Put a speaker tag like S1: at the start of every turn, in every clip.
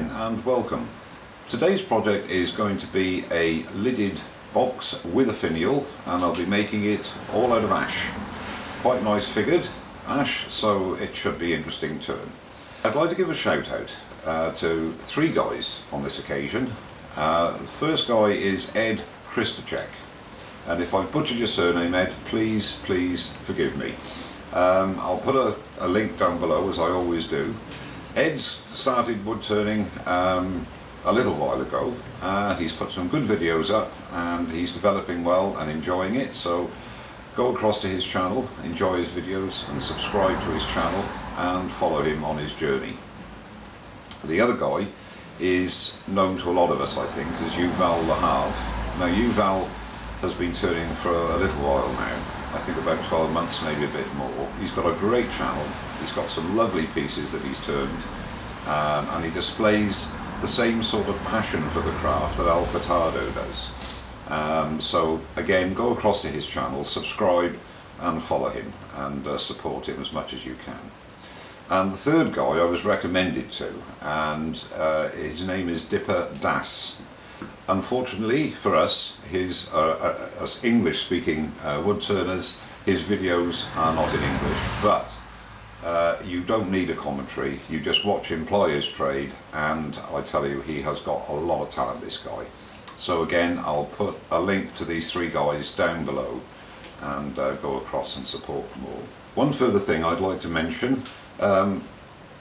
S1: again and welcome. Today's project is going to be a lidded box with a finial, and I'll be making it all out of ash. Quite nice figured ash, so it should be interesting turn. I'd like to give a shout out to three guys on this occasion. The first guy is Ed Krystosek, and if I've butchered your surname, Ed, please forgive me. I'll put a link down below, as I always do. Ed's started wood turning a little while ago. He's put some good videos up and he's developing well and enjoying it, so go across to his channel, enjoy his videos and subscribe to his channel and follow him on his journey. The other guy is known to a lot of us, I think, as Yuval Lahav. Now Yuval has been turning for a little while now, I think about 12 months, maybe a bit more. He's got a great channel, he's got some lovely pieces that he's turned, and he displays the same sort of passion for the craft that Al Furtado does. So again, go across to his channel, subscribe and follow him and support him as much as you can. And the third guy I was recommended to, and his name is Dipa. Unfortunately for us, as English-speaking wood turners, his videos are not in English, but you don't need a commentary, you just watch him ply his trade, and I tell you, he has got a lot of talent, this guy. So again, I'll put a link to these three guys down below and go across and support them all. One further thing I'd like to mention,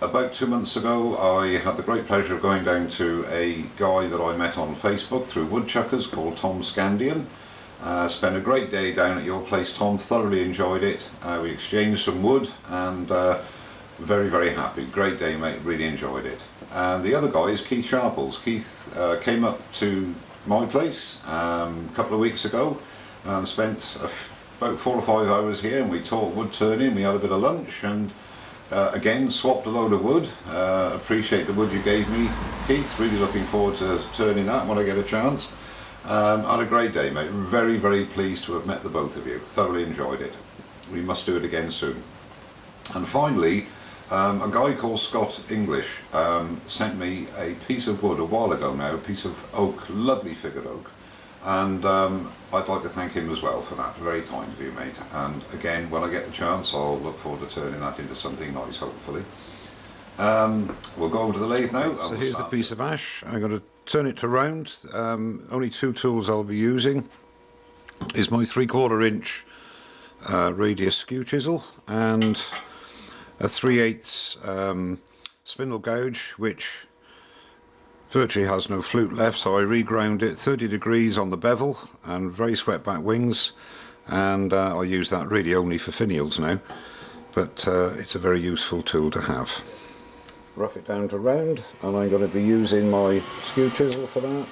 S1: about 2 months ago I had the great pleasure of going down to a guy that I met on Facebook through Woodchuckers called Tom Scandian. Spent a great day down at your place, Tom, thoroughly enjoyed it. We exchanged some wood and very happy. Great day, mate, really enjoyed it. And the other guy is Keith Sharples. Keith came up to my place a couple of weeks ago and spent about 4 or 5 hours here, and we talked wood turning, we had a bit of lunch, and again swapped a load of wood. Appreciate the wood you gave me, Keith, really looking forward to turning that when I get a chance. Had a great day, mate, very pleased to have met the both of you, thoroughly enjoyed it. We must do it again soon. And finally, a guy called Scott English sent me a piece of wood a while ago now, a piece of oak, lovely figured oak, and I'd like to thank him as well for that. Very kind of you, mate. And again, when I get the chance, I'll look forward to turning that into something nice, hopefully. We'll go over to the lathe now. So here's the piece of ash. I'm going to turn it to round. Only two tools I'll be using is my 3/4 inch radius skew chisel and a 3/8 spindle gouge, which virtually has no flute left, so I reground it 30 degrees on the bevel and very swept back wings, and I'll use that really only for finials now, but it's a very useful tool to have. Rough it down to round, and I'm going to be using my skew chisel for that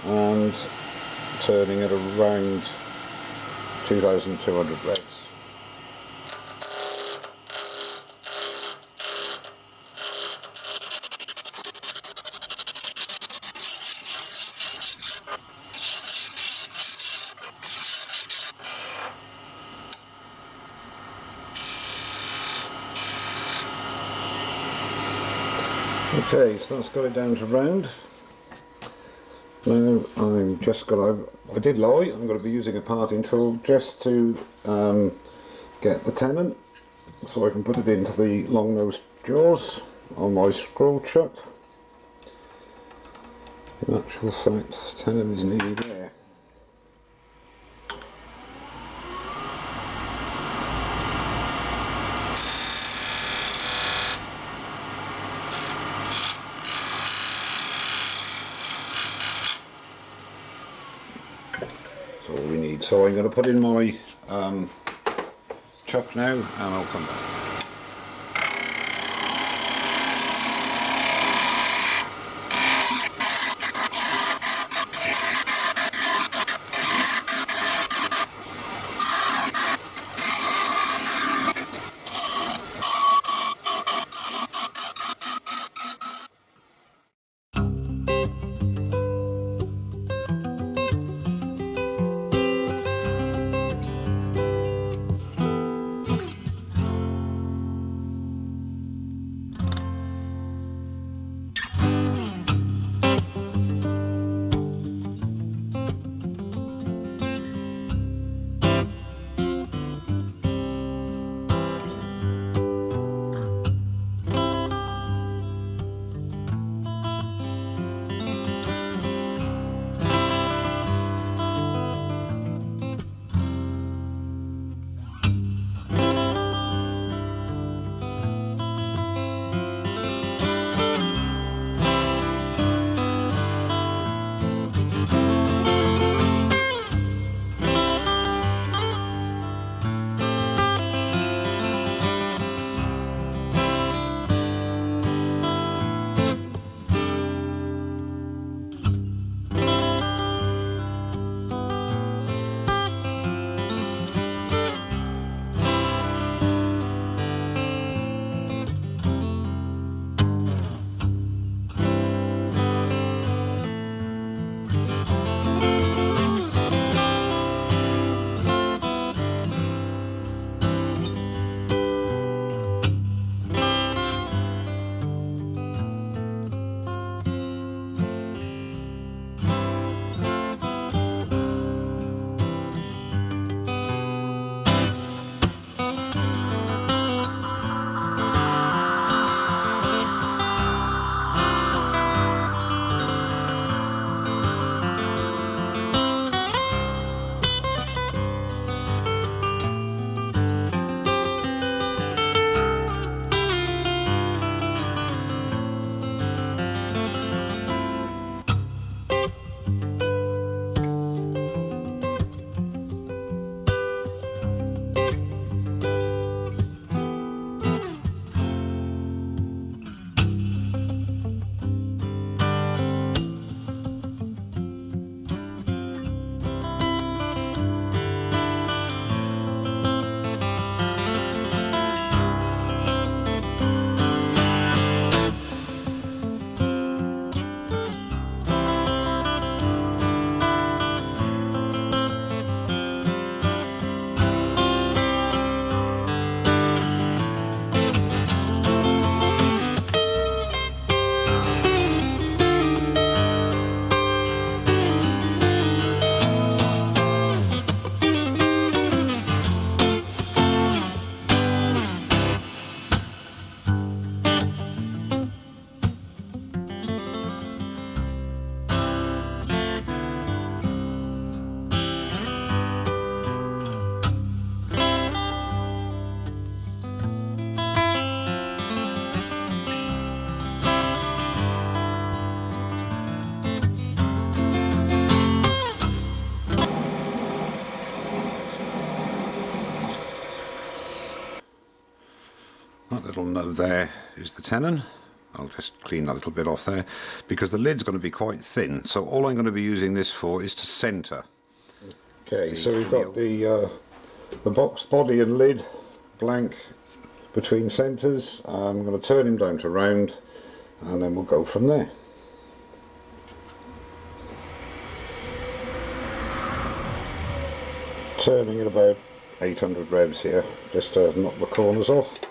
S1: and turning it around 2,200 revs. Okay, so that's got it down to round. Now I'm just going to, I did lie, I'm going to be using a parting tool just to get the tenon so I can put it into the long nosed jaws on my scroll chuck. In actual fact, tenon is nearly there. All we need. So I'm going to put in my chuck now and I'll come back. That little nub there is the tenon. I'll just clean that little bit off there because the lid's going to be quite thin, so all I'm going to be using this for is to centre. Okay, so we've got the box body and lid blank between centres. I'm going to turn him down to round and then we'll go from there. Turning at about 800 revs here, just to knock the corners off.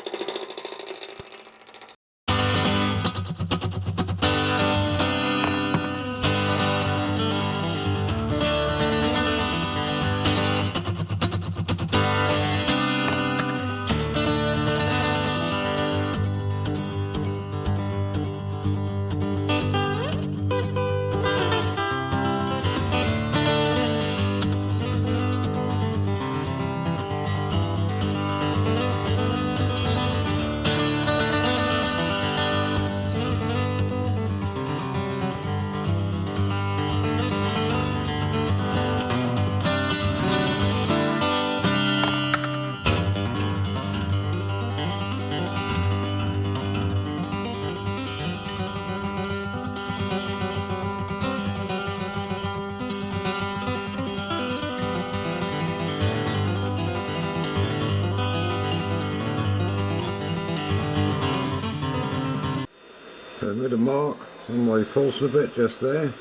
S1: I made a mark on my false bit just there,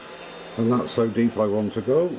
S1: and that's how deep I want to go.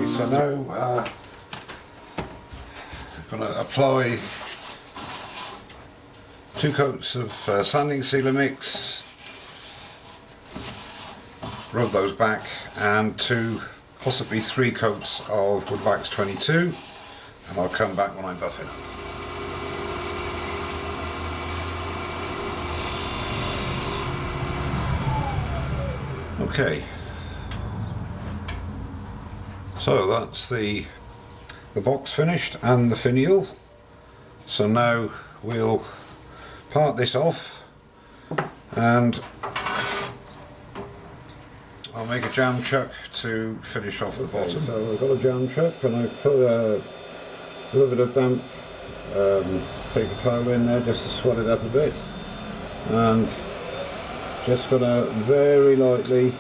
S1: So now I'm going to apply 2 coats of sanding sealer mix, rub those back, and 2, possibly 3 coats of Wood Wax 22, and I'll come back when I'm buffing. Okay. So that's the box finished and the finial. So now we'll part this off and I'll make a jam chuck to finish off the bottom. So I've got a jam chuck and I've put a little bit of damp paper towel in there just to swell it up a bit, and just going to very lightly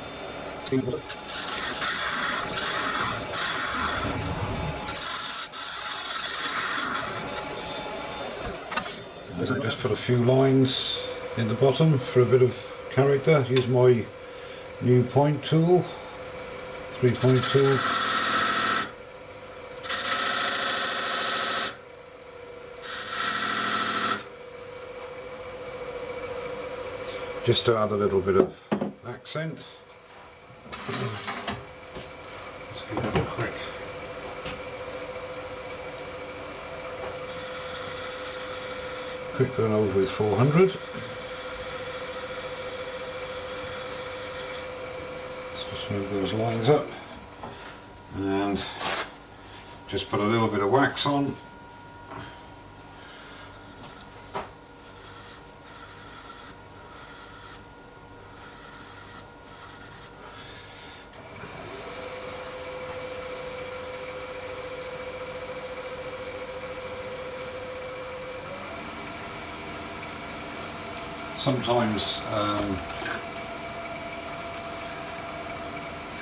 S1: just put a few lines in the bottom for a bit of character. Use my new point tool, 3-point tool. Just to add a little bit of accent. Let's give it a quick. Quick going over with 400. Let's just move those lines up and just put a little bit of wax on.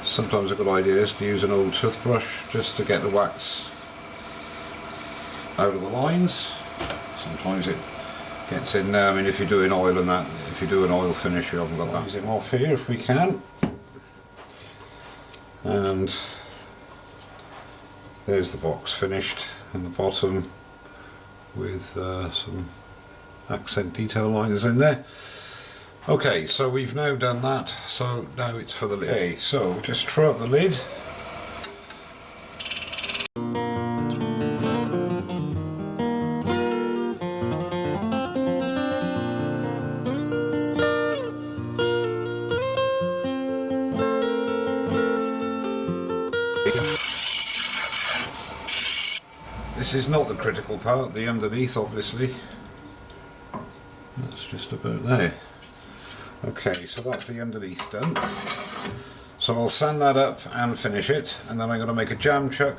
S1: Sometimes a good idea is to use an old toothbrush just to get the wax out of the lines. Sometimes it gets in there. I mean, if you're doing oil and that, if you do an oil finish, you haven't got that. Use it off here if we can. And there's the box finished in the bottom with some accent detail liners in there. Okay, so we've now done that, so now it's for the lid. Okay, so just throw up the lid. This is not the critical part, the underneath obviously. That's just about there. Okay, so that's the underneath done. So I'll sand that up and finish it, and then I'm going to make a jam chuck,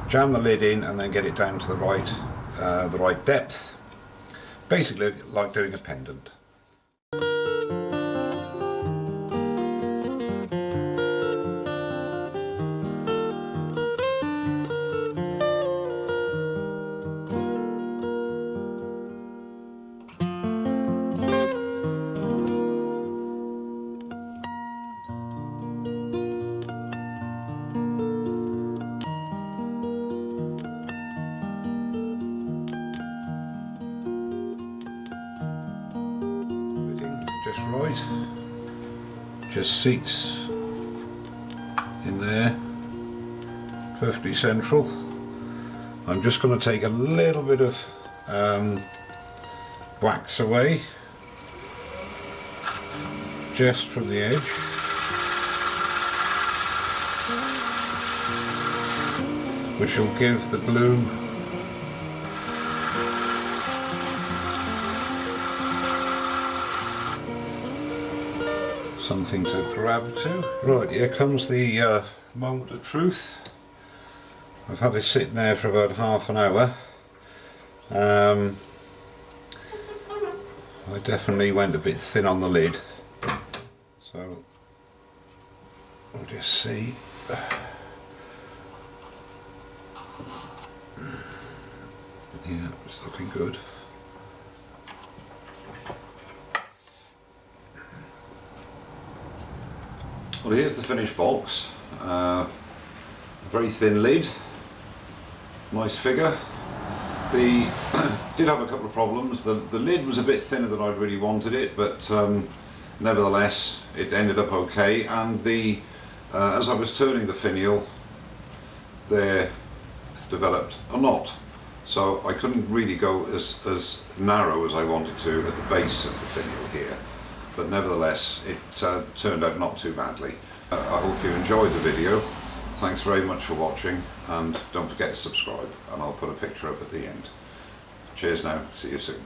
S1: jam the lid in, and then get it down to the right depth. Basically like doing a pendant. Just right, just seats in there, perfectly central. I'm just going to take a little bit of wax away just from the edge, which will give the glue something to grab to. Right, here comes the moment of truth. I've had it sitting there for about half an hour. I definitely went a bit thin on the lid, so we'll just see. Yeah, it's looking good. Well, here's the finished box. A very thin lid, nice figure. The did have a couple of problems. The lid was a bit thinner than I'd really wanted it, but nevertheless it ended up okay. And as I was turning the finial, there developed a knot, so I couldn't really go as narrow as I wanted to at the base of the finial here. But nevertheless, it turned out not too badly. I hope you enjoyed the video. Thanks very much for watching, and don't forget to subscribe, and I'll put a picture up at the end. Cheers now, see you soon.